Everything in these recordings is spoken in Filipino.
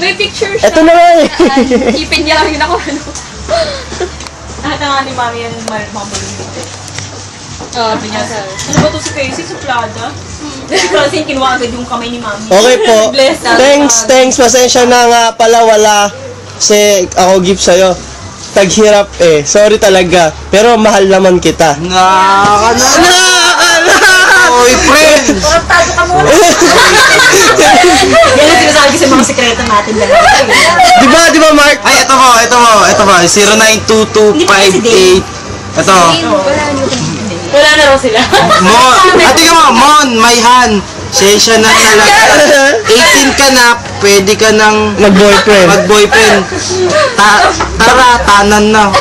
May picture siya. Ito na nga eh. Ipin niya lang yun ako, ano. Nakita nga ni Mami yan yung mga bulong. Sabi niya, ano ba ito si Casey? Suplada? Kasi kinuha agad yung kamay ni Mami. Okay po. Bless. Thanks. Pasensya na nga pala wala. Kasi ako gift sa'yo. Taghirap eh. Sorry talaga. Pero mahal naman kita. Oy, friend! Koraptado ka muna. Yan ang sinasabi ko sa mga sekreto natin dalawa. Di ba Mark? Ay, ito mo. 092258. Ito. Wala na raw sila. Mon. Ate ka mo, Mon, Mayhan. Session na talaga. 18 ka na, pwede ka nang mag-boyfriend. Tara, tanan na.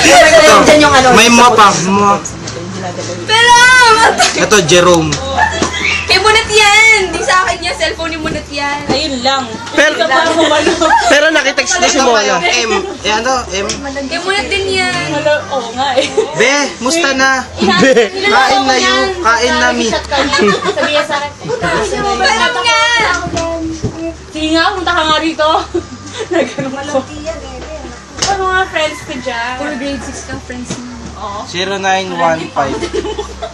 Ito, may mo pa. Pero, Ito, Jerome. kay Munat yan. Di sa akin yan. Cellphone ni Munat yan. Ayun lang. Pero nakitext na si Mona. M. M. Kay Munat din yan. Oo nga eh. Be, musta na? Kain na yun. Kain na mi. Sabihin sa akin. Alam nga. Sige nga, punta ka nga rito. Nagano'n ko. Ano mga friends ko dyan? Puro grade 6 kang friends mo. 0915.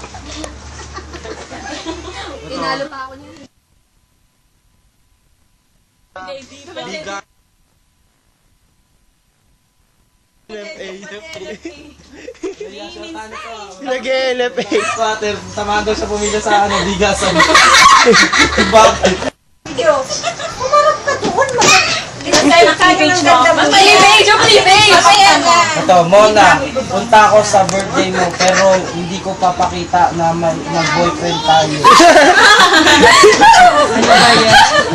Tinalo pa ako niya. Nag-LFA. Squatter, tamahan daw siya pumila sa bigasan. Bakit? Umarap ka doon, Ito, Mona, punta ako sa birthday mo, pero hindi ko papakita na mag-boyfriend tayo.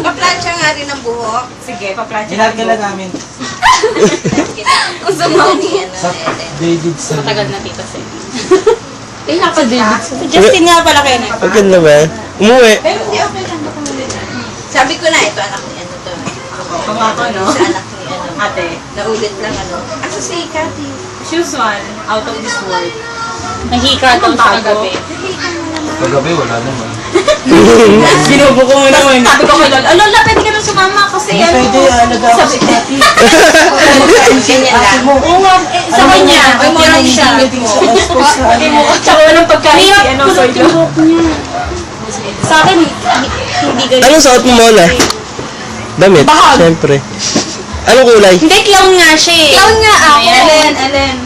Pa-plancha nga rin ang buhok. Sige, pa-plancha. Ginagala namin Gusto mo niya sa Davidson. Matagal na tito Sen. Eh, napa David. Justin nga pala kayo na. Okay na ba? Umuwi. Pero hindi okay lang. Baka malala. Sabi ko na, ito anak ni ano to. Kamako, no? Sa anak ni ano. Ate. Naulit lang ano. Asa si Cathy? Choose one out of this world. Nahika daw sa kagabi. Kagabi, wala naman. Binubuko mo naman. Sabi ko kay Lola, Lola, pwede ka nang sumama kasi ano. Pwede, alaga ako si Cathy. Ganyan lang. Oo nga, sa kanya. May morang siya. Tsaka walang pagkain. Ano, soy Sa akin, hindi ganyan. Anong suot mo Mona? Damit. Bahag. Siyempre. Anong kulay? Hindi, clown nga siya eh. Clown nga ako. Ellen.